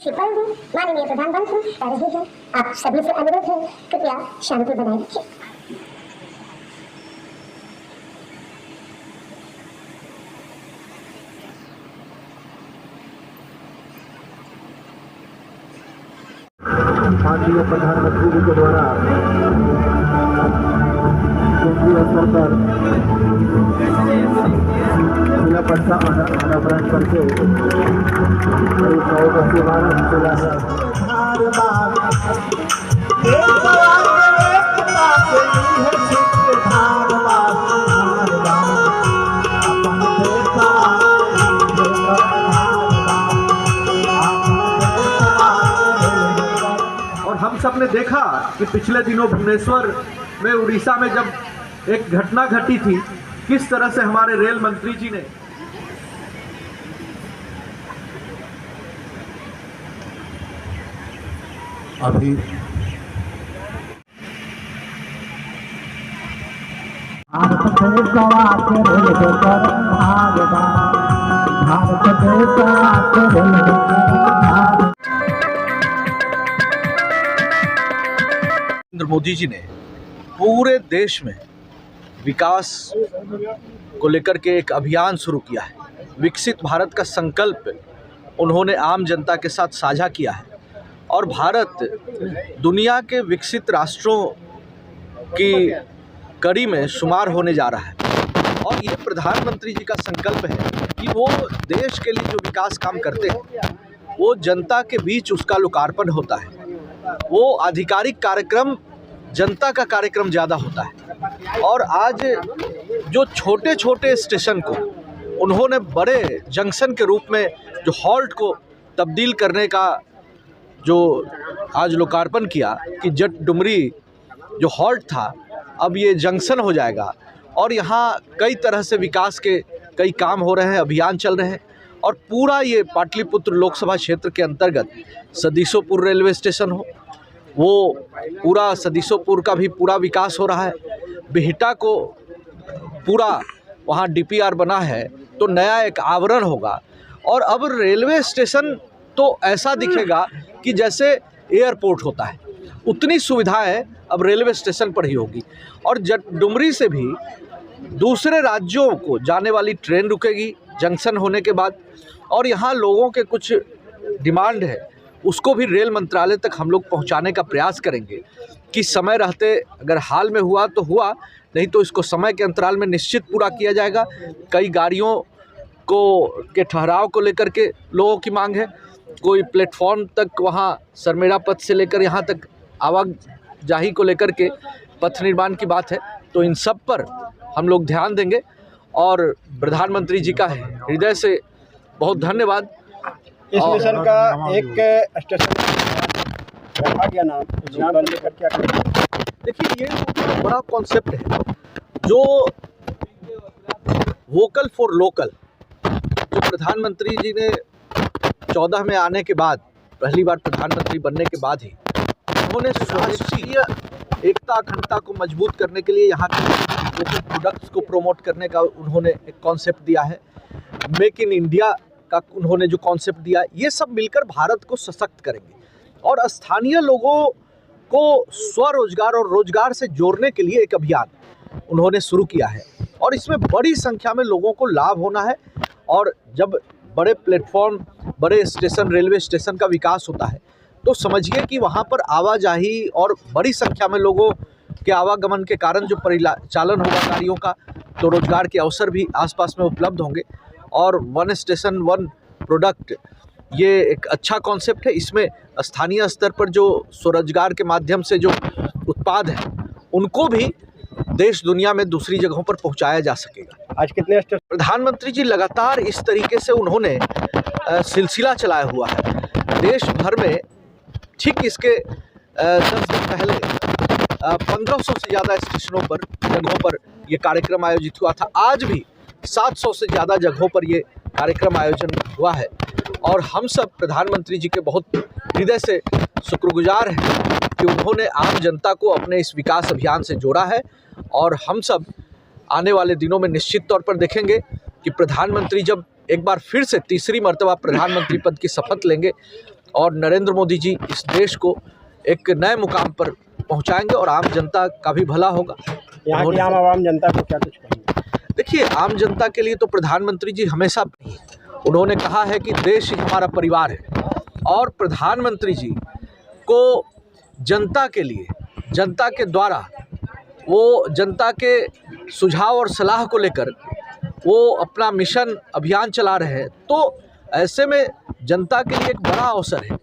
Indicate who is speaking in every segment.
Speaker 1: माननीय प्रधानमंत्री आ रहे हैं। आप सभी से अनुरोध है, कृपया शांति बनाए रखें।
Speaker 2: माननीय प्रधानमंत्री जी के द्वारा केंद्रीय स्तर पर जिला पट्टा अनावरण करके करीब 9:12 जिला और हम सब ने देखा कि पिछले दिनों भुवनेश्वर में उड़ीसा में जब एक घटना घटी थी, किस तरह से हमारे रेल मंत्री जी ने अभी नरेंद्र मोदी जी ने पूरे देश में विकास को लेकर के एक अभियान शुरू किया है। विकसित भारत का संकल्प उन्होंने आम जनता के साथ साझा किया है और भारत दुनिया के विकसित राष्ट्रों की कड़ी में शुमार होने जा रहा है। और ये प्रधानमंत्री जी का संकल्प है कि वो देश के लिए जो विकास काम करते हैं वो जनता के बीच उसका लोकार्पण होता है, वो आधिकारिक कार्यक्रम जनता का कार्यक्रम ज़्यादा होता है। और आज जो छोटे छोटे स्टेशन को उन्होंने बड़े जंक्शन के रूप में जो हॉल्ट को तब्दील करने का जो आज लोकार्पण किया कि जट डुमरी जो हॉल्ट था अब ये जंक्शन हो जाएगा और यहाँ कई तरह से विकास के कई काम हो रहे हैं, अभियान चल रहे हैं। और पूरा ये पाटलिपुत्र लोकसभा क्षेत्र के अंतर्गत सदीसोपुर रेलवे स्टेशन हो, वो पूरा सदीसोपुर का भी पूरा विकास हो रहा है। बिहटा को पूरा वहाँ डीपीआर बना है तो नया एक आवरण होगा और अब रेलवे स्टेशन तो ऐसा दिखेगा कि जैसे एयरपोर्ट होता है, उतनी सुविधाएं अब रेलवे स्टेशन पर ही होगी। और डुमरी से भी दूसरे राज्यों को जाने वाली ट्रेन रुकेगी जंक्शन होने के बाद। और यहाँ लोगों के कुछ डिमांड है उसको भी रेल मंत्रालय तक हम लोग पहुँचाने का प्रयास करेंगे कि समय रहते अगर हाल में हुआ तो हुआ, नहीं तो इसको समय के अंतराल में निश्चित पूरा किया जाएगा। कई गाड़ियों को के ठहराव को लेकर के लोगों की मांग है, कोई प्लेटफॉर्म तक वहाँ सरमेरा पथ से लेकर यहाँ तक आवाजाही को लेकर के पथ निर्माण की बात है। तो इन सब पर हम लोग ध्यान देंगे और प्रधानमंत्री जी का हृदय से बहुत धन्यवाद।
Speaker 3: इस मिशन का एक स्टेशन रखा गया नाम, यहाँ पर लेकर क्या करें?
Speaker 2: देखिए ये बड़ा कॉन्सेप्ट है जो वोकल फॉर लोकल, जो प्रधानमंत्री जी ने 14 में आने के बाद पहली बार प्रधानमंत्री बनने के बाद ही उन्होंने राष्ट्रीय एकता अखंडता को मजबूत करने के लिए यहाँ के लोकल प्रोडक्ट्स को प्रमोट करने का उन्होंने एक कॉन्सेप्ट दिया है। मेक इन इंडिया का उन्होंने जो कॉन्सेप्ट दिया, ये सब मिलकर भारत को सशक्त करेंगे और स्थानीय लोगों को स्वरोजगार और रोजगार से जोड़ने के लिए एक अभियान उन्होंने शुरू किया है और इसमें बड़ी संख्या में लोगों को लाभ होना है। और जब बड़े प्लेटफॉर्म, बड़े स्टेशन, रेलवे स्टेशन का विकास होता है तो समझिए कि वहाँ पर आवाजाही और बड़ी संख्या में लोगों के आवागमन के कारण जो परिचालन होगा गाड़ियों का, तो रोजगार के अवसर भी आसपास में उपलब्ध होंगे। और वन स्टेशन वन प्रोडक्ट ये एक अच्छा कॉन्सेप्ट है। इसमें स्थानीय स्तर पर जो स्वरोजगार के माध्यम से जो उत्पाद हैं उनको भी देश दुनिया में दूसरी जगहों पर पहुंचाया जा सकेगा।
Speaker 3: आज कितने स्टेशन?
Speaker 2: प्रधानमंत्री जी लगातार इस तरीके से उन्होंने सिलसिला चलाया हुआ है देश भर में। ठीक इसके 10 दिन पहले 1500 से ज़्यादा स्टेशनों पर, जगहों पर ये कार्यक्रम आयोजित हुआ था। आज भी 700 से ज़्यादा जगहों पर ये कार्यक्रम आयोजन हुआ है और हम सब प्रधानमंत्री जी के बहुत हृदय से शुक्रगुजार हैं कि उन्होंने आम जनता को अपने इस विकास अभियान से जोड़ा है। और हम सब आने वाले दिनों में निश्चित तौर पर देखेंगे कि प्रधानमंत्री जब एक बार फिर से तीसरी मर्तबा प्रधानमंत्री पद की शपथ लेंगे और नरेंद्र मोदी जी इस देश को एक नए मुकाम पर पहुंचाएंगे और आम जनता का भी भला होगा।
Speaker 3: यहाँ की आम जनता को क्या कुछ कहेंगे?
Speaker 2: देखिए, आम जनता के लिए तो प्रधानमंत्री जी हमेशा उन्होंने कहा है कि देश ही हमारा परिवार है, और प्रधानमंत्री जी को जनता के लिए, जनता के द्वारा, वो जनता के सुझाव और सलाह को लेकर वो अपना मिशन अभियान चला रहे हैं। तो ऐसे में जनता के लिए एक बड़ा अवसर है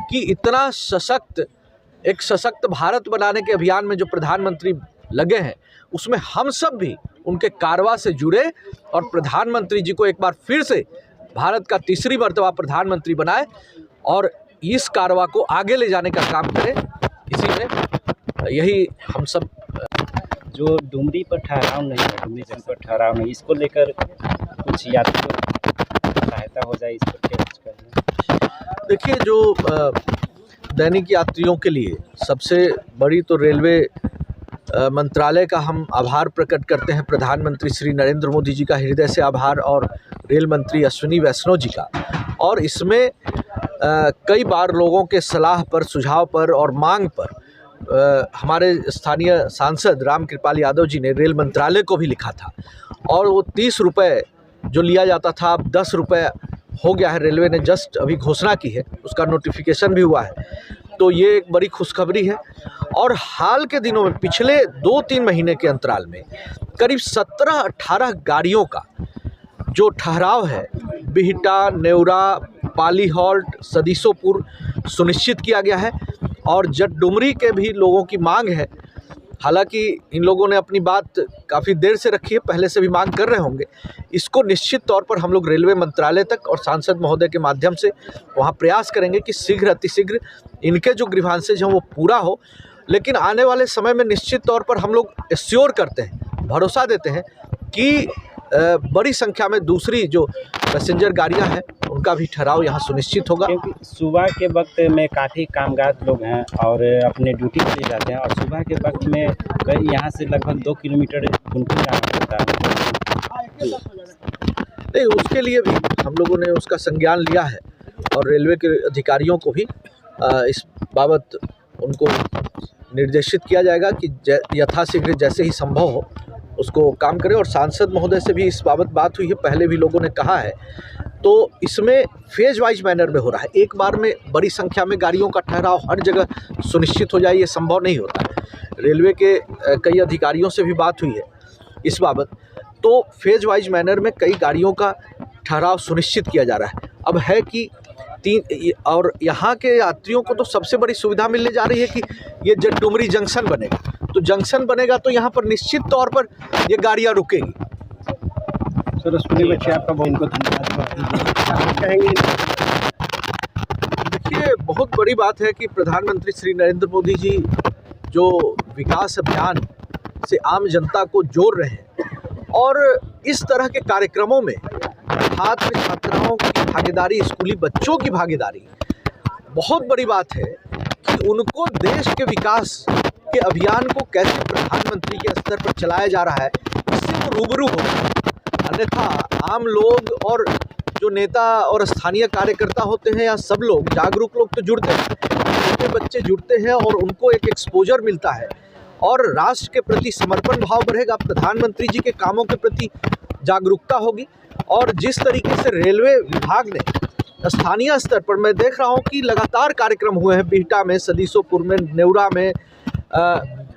Speaker 2: कि इतना सशक्त भारत बनाने के अभियान में जो प्रधानमंत्री लगे हैं, उसमें हम सब भी उनके कारवा से जुड़े और प्रधानमंत्री जी को एक बार फिर से भारत का तीसरी मर्तबा प्रधानमंत्री बनाए और इस कारवा को आगे ले जाने का काम करें। इसी में यही हम सब
Speaker 4: जो डुमरी पर ठहराव नहीं है, डुमरी जंग पर ठहराव नहीं, इसको लेकर कुछ यात्रियों को सहायता हो जाए, इस पर क्या कुछ करें?
Speaker 2: देखिए, जो दैनिक यात्रियों के लिए सबसे बड़ी तो रेलवे मंत्रालय का हम आभार प्रकट करते हैं, प्रधानमंत्री श्री नरेंद्र मोदी जी का हृदय से आभार, और रेल मंत्री अश्विनी वैष्णव जी का। और इसमें कई बार लोगों के सलाह पर, सुझाव पर और मांग पर हमारे स्थानीय सांसद रामकृपाल यादव जी ने रेल मंत्रालय को भी लिखा था, और वो 30 रुपये जो लिया जाता था अब 10 रुपये हो गया है। रेलवे ने जस्ट अभी घोषणा की है, उसका नोटिफिकेशन भी हुआ है, तो ये एक बड़ी खुशखबरी है। और हाल के दिनों में पिछले 2-3 महीने के अंतराल में करीब 17-18 गाड़ियों का जो ठहराव है बिहटा, नेवरा, पाली हॉल्ट, सदीसोपुर सुनिश्चित किया गया है। और जट डुमरी के भी लोगों की मांग है, हालांकि इन लोगों ने अपनी बात काफ़ी देर से रखी है, पहले से भी मांग कर रहे होंगे। इसको निश्चित तौर पर हम लोग रेलवे मंत्रालय तक और सांसद महोदय के माध्यम से वहाँ प्रयास करेंगे कि शीघ्र अतिशीघ्र इनके जो ग्रीवांसेज हैं वो पूरा हो। लेकिन आने वाले समय में निश्चित तौर पर हम लोग एश्योर करते हैं, भरोसा देते हैं कि बड़ी संख्या में दूसरी जो पैसेंजर गाड़ियां हैं उनका भी ठहराव यहाँ सुनिश्चित होगा।
Speaker 4: क्योंकि सुबह के वक्त में काफ़ी कामगार लोग हैं और अपने ड्यूटी पे जाते हैं, और सुबह के वक्त में यहाँ से लगभग 2 किलोमीटर उनको जाना पड़ता है।
Speaker 2: नहीं, उसके लिए भी हम लोगों ने उसका संज्ञान लिया है और रेलवे के अधिकारियों को भी इस बाबत उनको निर्देशित किया जाएगा कि यथाशीघ्र जैसे ही संभव हो उसको काम करें। और सांसद महोदय से भी इस बाबत बात हुई है, पहले भी लोगों ने कहा है। तो इसमें फेज वाइज मैनर में हो रहा है, एक बार में बड़ी संख्या में गाड़ियों का ठहराव हर जगह सुनिश्चित हो जाए, ये संभव नहीं होता है। रेलवे के कई अधिकारियों से भी बात हुई है इस बाबत, तो फेज वाइज मैनर में कई गाड़ियों का ठहराव सुनिश्चित किया जा रहा है। अब है कि और यहाँ के यात्रियों को तो सबसे बड़ी सुविधा मिलने जा रही है कि ये जट डुमरी जंक्शन बनेगा, तो जंक्शन बनेगा तो यहाँ पर निश्चित तौर पर ये गाड़ियाँ रुकेंगी।
Speaker 3: सर, उसके लिए आपका बहुत इनको धन्यवाद कहेंगे।
Speaker 2: देखिए, बहुत बड़ी बात है कि प्रधानमंत्री श्री नरेंद्र मोदी जी जो विकास अभियान से आम जनता को जोड़ रहे हैं, और इस तरह के कार्यक्रमों में छात्र छात्राओं की भागीदारी, स्कूली बच्चों की भागीदारी बहुत बड़ी बात है कि उनको देश के विकास के अभियान को कैसे प्रधानमंत्री के स्तर पर चलाया जा रहा है, इससे वो रूबरू हो। अन्यथा आम लोग और जो नेता और स्थानीय कार्यकर्ता होते हैं या सब लोग, जागरूक लोग तो जुड़ते हैं, छोटे बच्चे जुड़ते हैं और उनको एक एक्सपोजर मिलता है और राष्ट्र के प्रति समर्पण भाव बढ़ेगा, प्रधानमंत्री जी के कामों के प्रति जागरूकता होगी। और जिस तरीके से रेलवे विभाग ने स्थानीय स्तर पर, मैं देख रहा हूं कि लगातार कार्यक्रम हुए हैं, बिहटा में, सदीसोपुर में, नेवरा में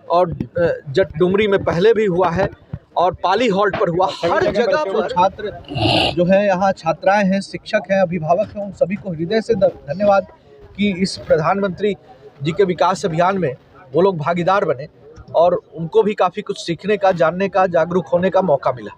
Speaker 2: और जट डुमरी में पहले भी हुआ है और पाली हॉल्ट पर हुआ। हर जगह पर छात्र जो है, यहाँ छात्राएं हैं, शिक्षक हैं, अभिभावक हैं, उन सभी को हृदय से धन्यवाद कि इस प्रधानमंत्री जी के विकास अभियान में वो लोग भागीदार बने और उनको भी काफ़ी कुछ सीखने का, जानने का, जागरूक होने का मौका मिला।